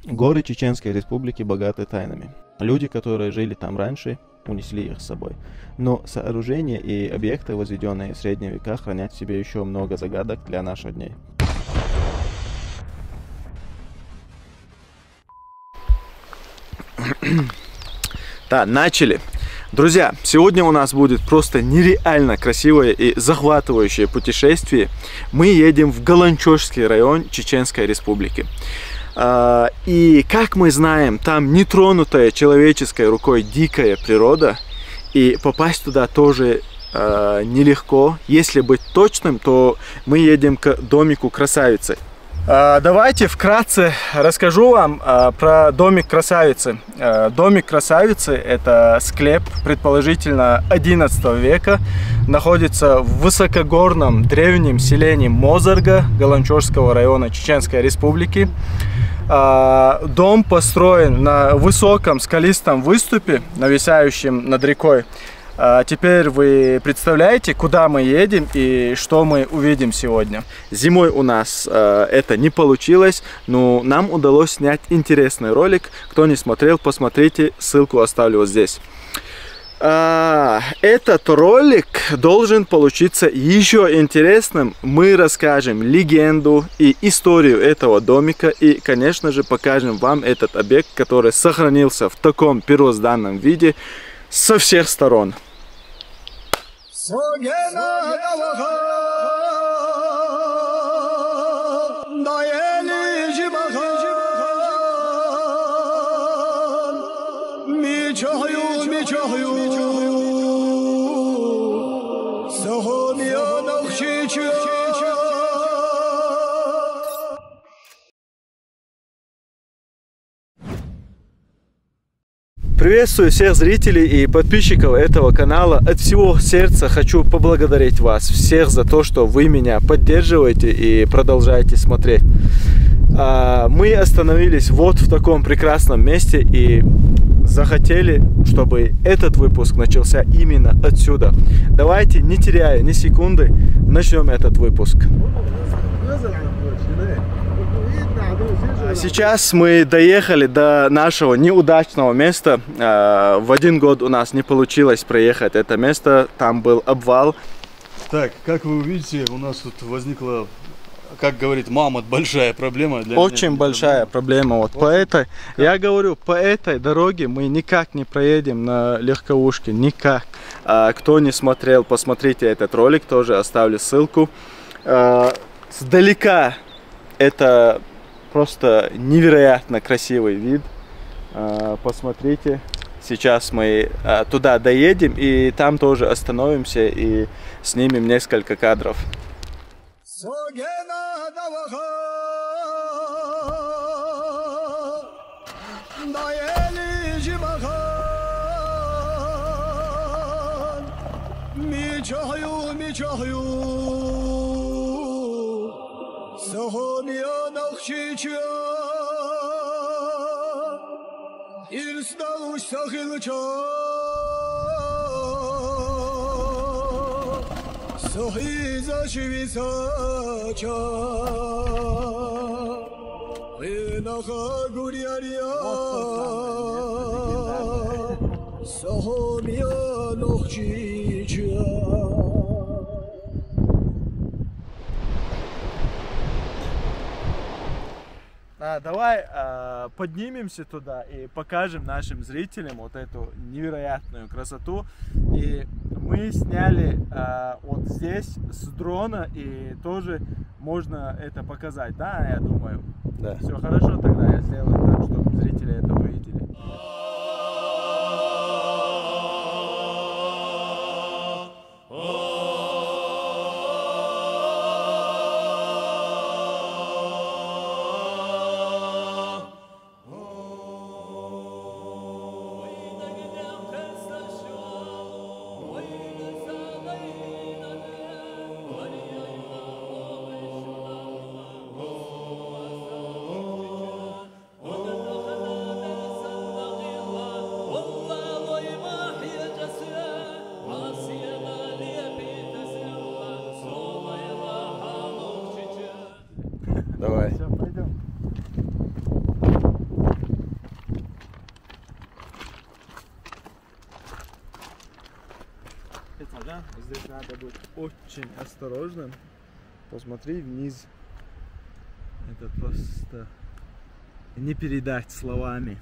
Горы Чеченской Республики богаты тайнами. Люди, которые жили там раньше, унесли их с собой. Но сооружения и объекты, возведенные в средние века, хранят в себе еще много загадок для наших дней. Да, начали. Друзья, сегодня у нас будет просто нереально красивое и захватывающее путешествие. Мы едем в Галанчошский район Чеченской Республики. И как мы знаем, там нетронутая человеческой рукой дикая природа. И попасть туда тоже нелегко. Если быть точным, то мы едем к домику красавицы. Давайте вкратце расскажу вам про домик красавицы. Домик красавицы — это склеп, предположительно 11 века, находится в высокогорном древнем селении Мозырга Галанчошского района Чеченской Республики. Дом построен на высоком скалистом выступе, нависающем над рекой. Теперь вы представляете, куда мы едем и что мы увидим сегодня. Зимой у нас это не получилось, но нам удалось снять интересный ролик. Кто не смотрел, посмотрите, ссылку оставлю вот здесь. Этот ролик должен получиться еще интересным. Мы расскажем легенду и историю этого домика и, конечно же, покажем вам этот объект, который сохранился в таком первозданном виде со всех сторон. Приветствую всех зрителей и подписчиков этого канала. От всего сердца хочу поблагодарить вас всех за то, что вы меня поддерживаете и продолжаете смотреть. Мы остановились вот в таком прекрасном месте и захотели, чтобы этот выпуск начался именно отсюда. Давайте, не теряя ни секунды, начнем этот выпуск. Сейчас мы доехали до нашего неудачного места. В один год у нас не получилось проехать это место, там был обвал. Так, как вы увидите, у нас тут возникла, как говорит мама, большая проблема. Очень большая проблема. Вот по этой, я говорю, по этой дороге мы никак не проедем на легковушке, никак. Кто не смотрел, посмотрите этот ролик, тоже оставлю ссылку. Сдалека это просто невероятно красивый вид. Посмотрите. Сейчас мы туда доедем и там тоже остановимся и снимем несколько кадров. Давай поднимемся туда и покажем нашим зрителям вот эту невероятную красоту. И мы сняли вот здесь с дрона, и тоже можно это показать, да, я думаю? Да. Все хорошо, тогда я сделаю так, чтобы зрители это увидели. Здесь надо быть очень осторожным. Посмотри вниз. Это просто не передать словами.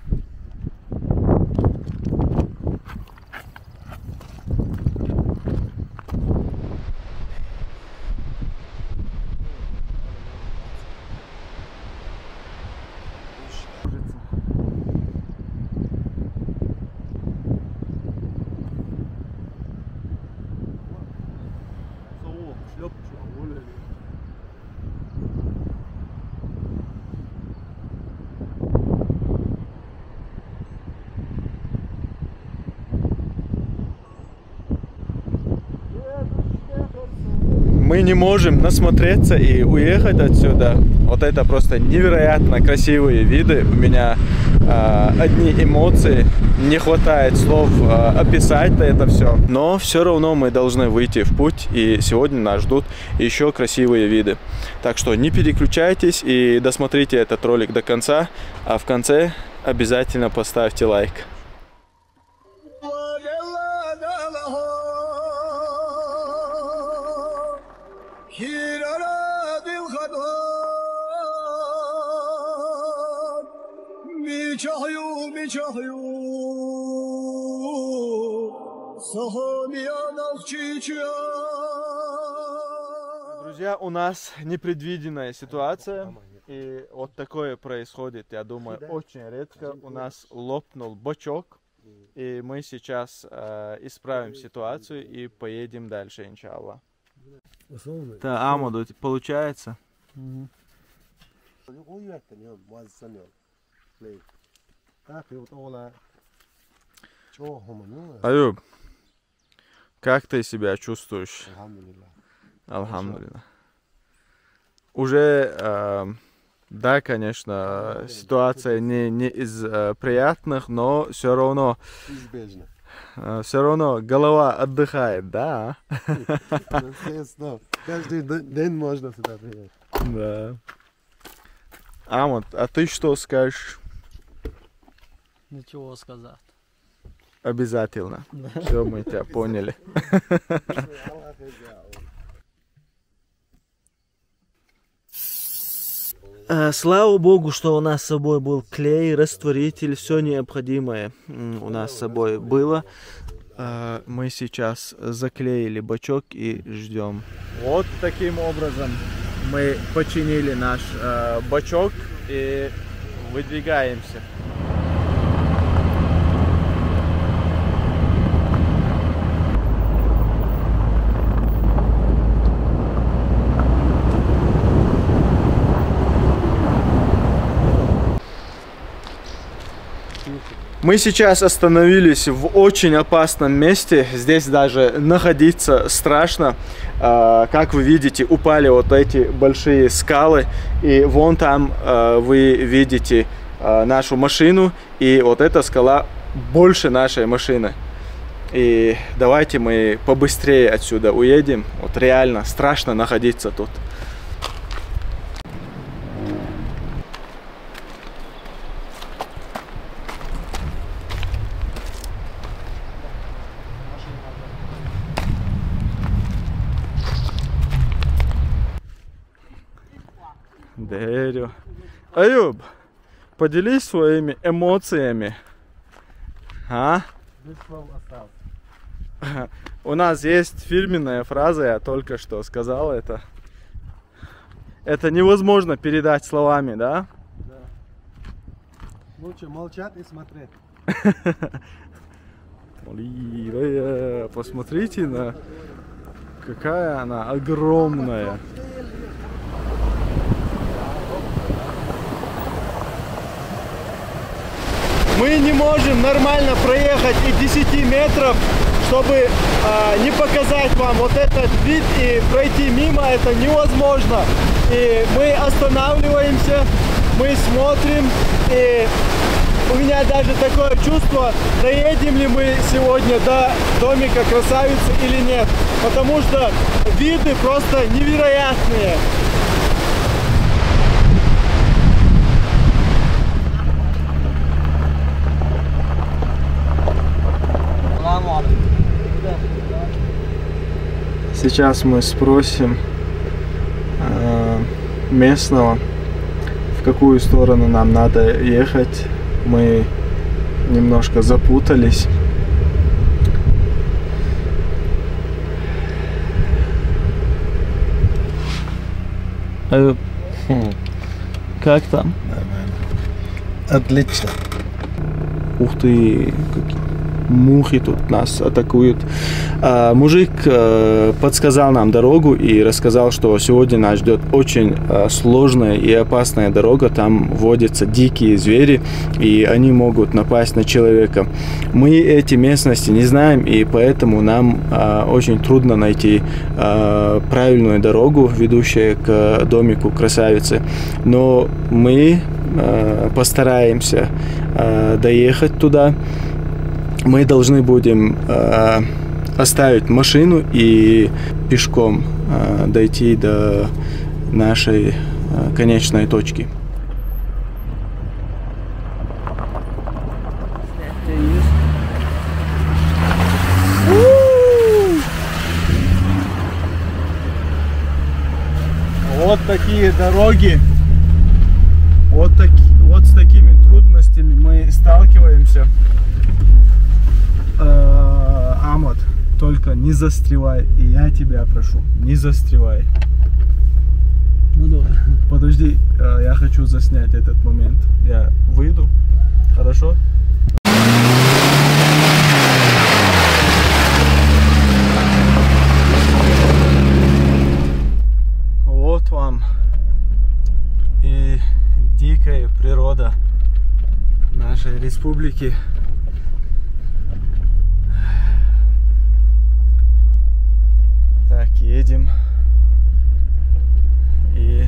Мы не можем насмотреться и уехать отсюда. Вот это просто невероятно красивые виды. У меня одни эмоции. Не хватает слов описать это все. Но все равно мы должны выйти в путь. И сегодня нас ждут еще красивые виды. Так что не переключайтесь и досмотрите этот ролик до конца. А в конце обязательно поставьте лайк. Друзья, у нас непредвиденная ситуация, и вот такое происходит, я думаю, очень редко. У нас лопнул бачок, и мы сейчас исправим ситуацию и поедем дальше, иншаллах. Да, Амаду, получается? Аюб, как ты себя чувствуешь? Алхамдулилlah. Уже, да, конечно, ситуация не из приятных, но все равно голова отдыхает, да? Каждый день можно сюда приехать. Да. Амад, а ты что скажешь? Ничего сказать. Обязательно. Все, мы тебя поняли. Слава Богу, что у нас с собой был клей, растворитель, все необходимое у нас с собой было. Мы сейчас заклеили бачок и ждем. Вот таким образом мы починили наш бачок и выдвигаемся. Мы сейчас остановились в очень опасном месте. Здесь даже находиться страшно. Как вы видите, упали вот эти большие скалы. И вон там вы видите нашу машину. И вот эта скала больше нашей машины. И давайте мы побыстрее отсюда уедем. Вот реально страшно находиться тут. Дерю. Аюб, поделись своими эмоциями. А? У нас есть фирменная фраза, я только что сказал это. Это невозможно передать словами, да? Да. Лучше молчать и смотреть. Посмотрите на... Какая она огромная. Мы не можем нормально проехать и 10 метров, чтобы не показать вам вот этот вид и пройти мимо, это невозможно. И мы останавливаемся, мы смотрим, и у меня даже такое чувство, доедем ли мы сегодня до домика красавицы или нет, потому что виды просто невероятные. Сейчас мы спросим местного, в какую сторону нам надо ехать. Мы немножко запутались. Как там? Отлично. Ух ты, какие мухи тут нас атакуют. Мужик подсказал нам дорогу и рассказал, что сегодня нас ждет очень сложная и опасная дорога. Там водятся дикие звери, и они могут напасть на человека. Мы эти местности не знаем, и поэтому нам очень трудно найти правильную дорогу, ведущую к домику красавицы. Но мы постараемся доехать туда. Мы должны будем оставить машину и пешком дойти до нашей конечной точки. Вот такие дороги. Вот с такими трудностями мы сталкиваемся. Амод, только не застревай, и я тебя прошу, не застревай. Ну давай. Подожди, я хочу заснять этот момент. Я выйду, хорошо? Вот вам и дикая природа нашей республики. Так, едем, и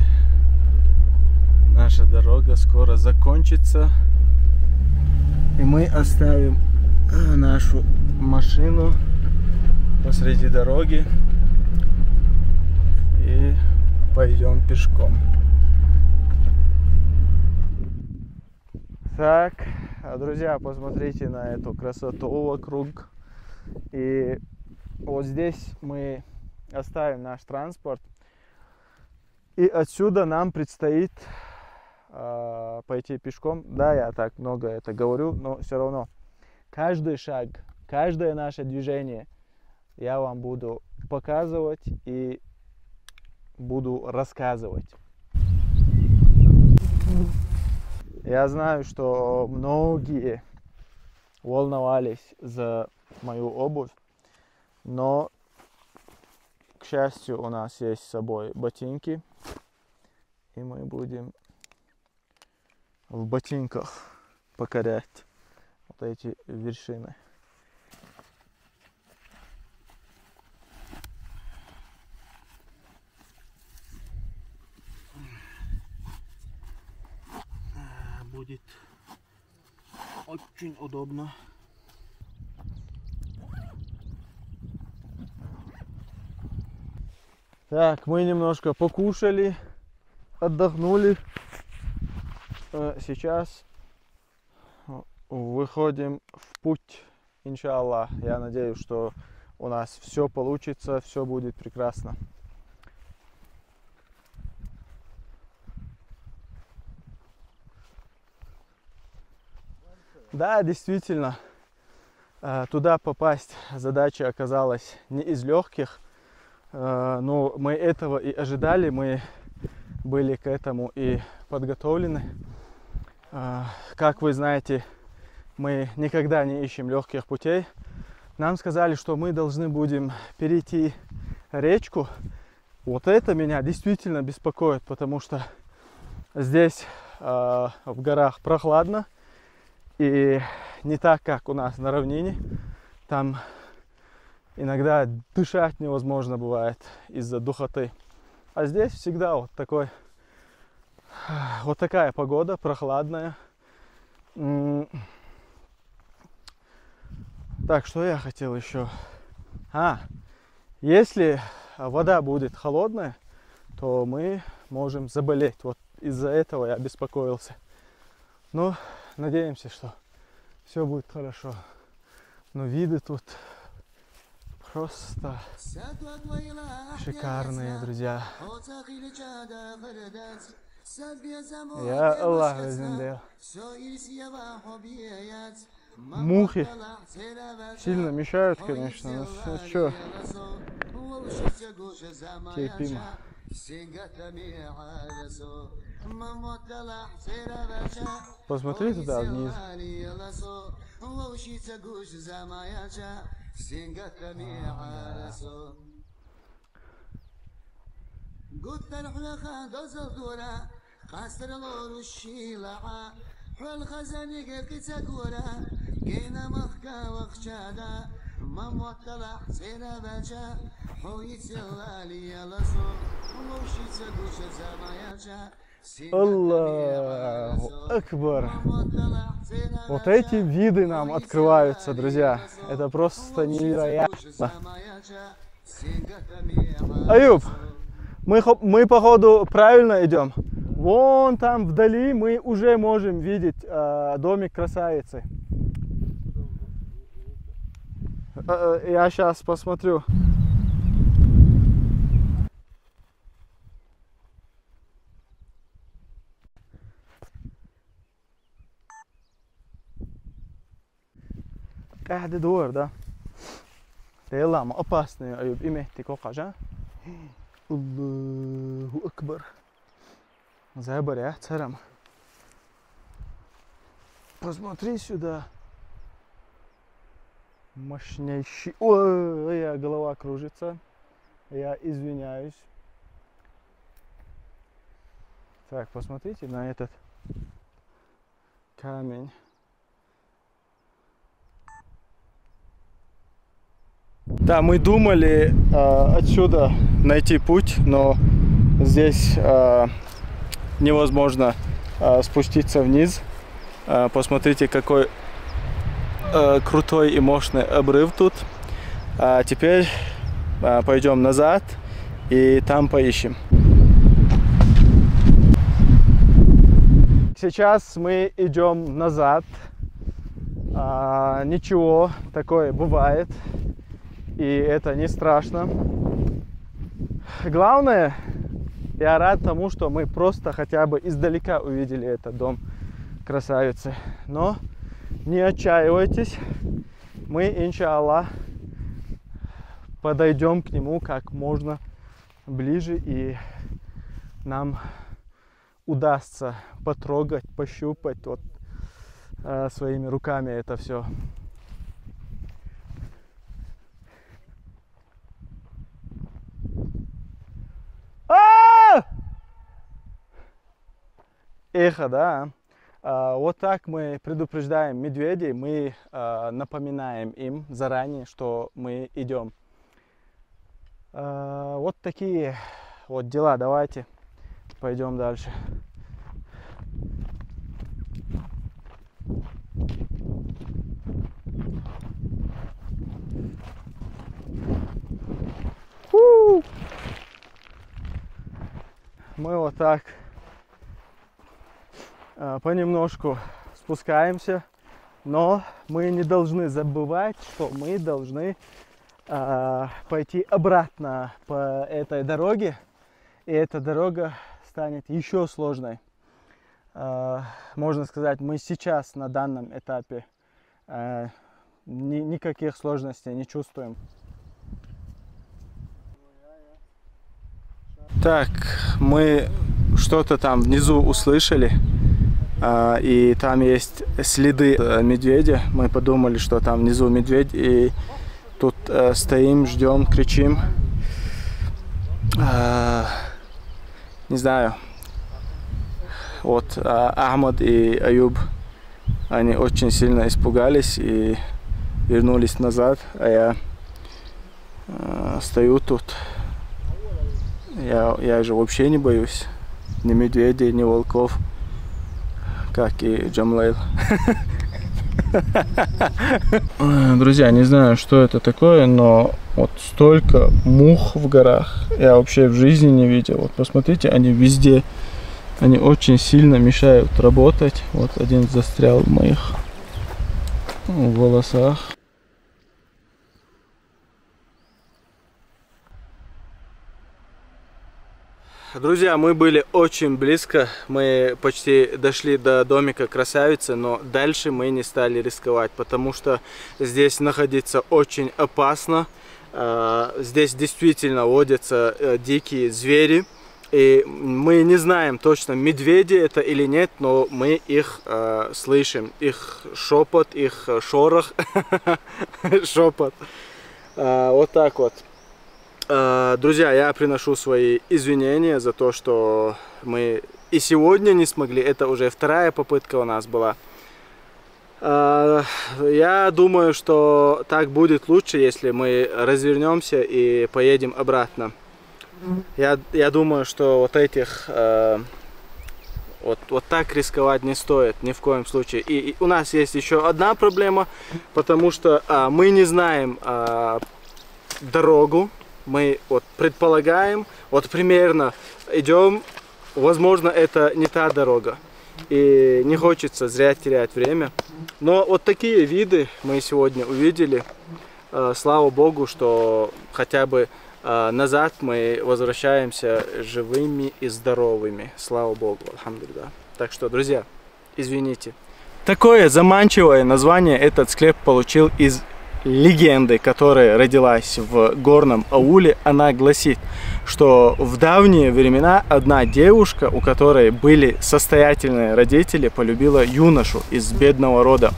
наша дорога скоро закончится, и мы оставим нашу машину посреди дороги и пойдем пешком. Так, друзья, посмотрите на эту красоту вокруг. И вот здесь мы оставим наш транспорт, и отсюда нам предстоит пойти пешком. Да, я так много это говорю, но все равно каждый шаг, каждое наше движение я вам буду показывать и буду рассказывать. Я знаю, что многие волновались за мою обувь, но, к счастью, у нас есть с собой ботинки, и мы будем в ботинках покорять вот эти вершины. Будет очень удобно. Так, мы немножко покушали, отдохнули. Сейчас выходим в путь, иншаллах. Я надеюсь, что у нас все получится, все будет прекрасно. Да, действительно, туда попасть задача оказалась не из легких, но мы этого и ожидали, мы были к этому и подготовлены. Как вы знаете, мы никогда не ищем легких путей. Нам сказали, что мы должны будем перейти речку. Вот это меня действительно беспокоит, потому что здесь в горах прохладно. И не так, как у нас на равнине. Там иногда дышать невозможно бывает из-за духоты. А здесь всегда вот такая погода, прохладная. Так, что я хотел еще? Если вода будет холодная, то мы можем заболеть. Вот из-за этого я беспокоился. Но надеемся, что все будет хорошо. Но виды тут просто шикарные, друзья. Я Аллах раздел. Мухи сильно мешают, конечно, но что? Терпимо. Посмотри туда вниз. Аллаху Акбар. Вот эти виды нам открываются, друзья. Это просто невероятно. Аюб, мы походу правильно идем. Вон там вдали мы уже можем видеть домик красавицы. Я сейчас посмотрю. قاعد دور ده يلا ما опасный Аюб имейте кокажа. Аллаху Акбар. Заборя царам. Посмотри сюда. Мощнейший. Ой, голова кружится. Я извиняюсь. Так, посмотрите на этот камень. Да, мы думали отсюда найти путь, но здесь невозможно спуститься вниз. Посмотрите, какой крутой и мощный обрыв тут. Теперь пойдем назад и там поищем. Сейчас мы идем назад. Ничего, такое бывает. И это не страшно. Главное, я рад тому, что мы просто хотя бы издалека увидели этот дом красавицы. Но не отчаивайтесь. Мы, иншаллах, подойдем к нему как можно ближе. И нам удастся потрогать, пощупать вот, своими руками это все. Эхо, да. Вот так мы предупреждаем медведей, мы напоминаем им заранее, что мы идем. Вот такие вот дела. Давайте пойдем дальше. Мы вот так понемножку спускаемся, но мы не должны забывать, что мы должны пойти обратно по этой дороге, и эта дорога станет еще сложной. Можно сказать, мы сейчас на данном этапе никаких сложностей не чувствуем. Так, мы что-то там внизу услышали, и там есть следы медведя. Мы подумали, что там внизу медведь, и тут стоим, ждем, кричим. Не знаю, вот Ахмад и Аюб, они очень сильно испугались и вернулись назад, а я стою тут. Я же вообще не боюсь ни медведей, ни волков, как и Джамлейл. Друзья, не знаю, что это такое, но вот столько мух в горах я вообще в жизни не видел. Вот посмотрите, они везде, они очень сильно мешают работать. Вот один застрял в моих волосах. Друзья, мы были очень близко, мы почти дошли до домика красавицы, но дальше мы не стали рисковать, потому что здесь находиться очень опасно. Здесь действительно водятся дикие звери, и мы не знаем точно, медведи это или нет, но мы их слышим, их шепот, их шорох, шепот. Вот так вот. Друзья, я приношу свои извинения за то, что мы и сегодня не смогли. Это уже вторая попытка у нас была. Я думаю, что так будет лучше, если мы развернемся и поедем обратно. Я думаю, что вот этих... Вот так рисковать не стоит ни в коем случае. И у нас есть еще одна проблема, потому что мы не знаем дорогу. Мы вот предполагаем, вот примерно идем, возможно, это не та дорога. И не хочется зря терять время. Но вот такие виды мы сегодня увидели. Слава Богу, что хотя бы назад мы возвращаемся живыми и здоровыми. Слава Богу, альхамдулилля. Так что, друзья, извините. Такое заманчивое название этот склеп получил из легенды, которая родилась в горном ауле. Она гласит, что в давние времена одна девушка, у которой были состоятельные родители, полюбила юношу из бедного рода.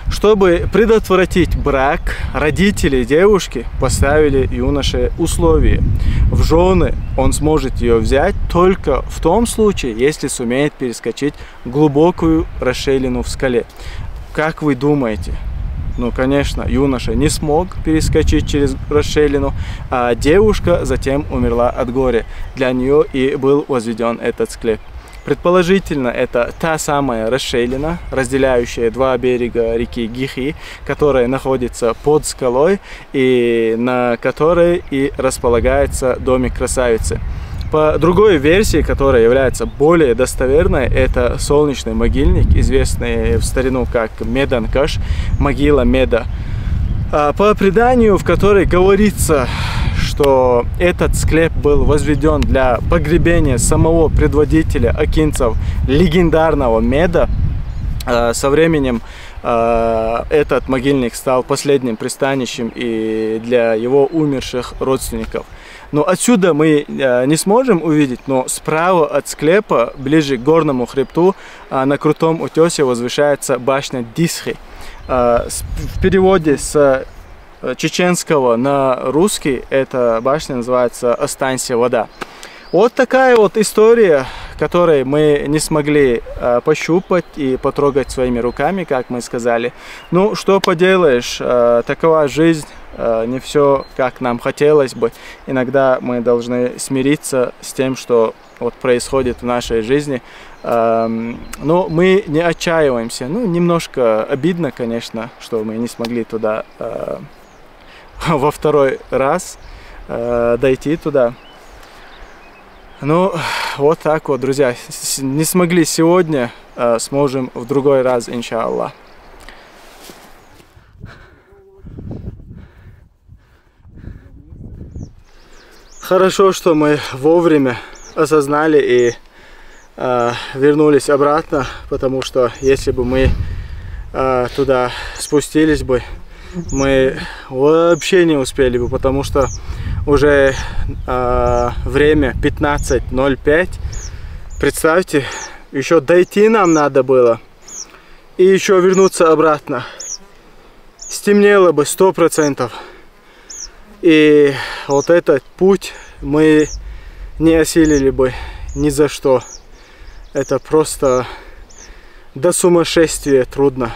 Чтобы предотвратить брак, родители девушки поставили юноше условие: в жены он сможет ее взять только в том случае, если сумеет перескочить глубокую расщелину в скале. Как вы думаете? Ну, конечно, юноша не смог перескочить через расщелину, а девушка затем умерла от горя. Для нее и был возведен этот склеп. Предположительно, это та самая расщелина, разделяющая два берега реки Гихи, которая находится под скалой и на которой и располагается домик красавицы. По другой версии, которая является более достоверной, это солнечный могильник, известный в старину как Меданкаш, могила Меда. По преданию, в которой говорится, что этот склеп был возведен для погребения самого предводителя акинцев, легендарного Меда. Со временем этот могильник стал последним пристанищем и для его умерших родственников. Но отсюда мы не сможем увидеть, но справа от склепа, ближе к горному хребту, на крутом утесе возвышается башня Дисхи. В переводе с чеченского на русский эта башня называется «Останься, вода». Вот такая вот история, которой мы не смогли пощупать и потрогать своими руками, как мы сказали. Ну, что поделаешь, такова жизнь. Не все, как нам хотелось бы. Иногда мы должны смириться с тем, что вот происходит в нашей жизни. Но мы не отчаиваемся. Ну, немножко обидно, конечно, что мы не смогли туда во второй раз дойти туда. Ну, вот так вот, друзья. Не смогли сегодня, сможем в другой раз, иншаллах. Хорошо, что мы вовремя осознали и вернулись обратно, потому что если бы мы туда спустились бы, мы вообще не успели бы, потому что уже время 15:05. Представьте, еще дойти нам надо было и еще вернуться обратно. Стемнело бы 100%. И вот этот путь мы не осилили бы ни за что. Это просто до сумасшествия трудно.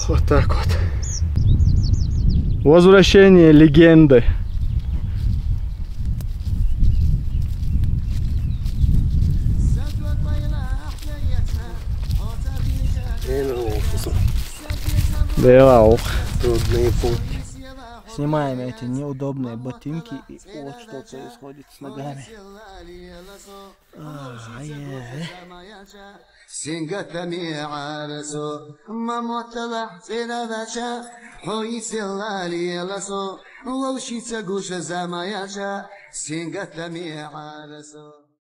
Вот так вот. Возвращение легенды. Да, Трудный путь. Снимаем эти неудобные ботинки, и вот что происходит с ногами. سنگتمی عرسو ممطلع زنادشا هوی سلالی لسو ووشی تگوش زمایشا سنگتمی عرسو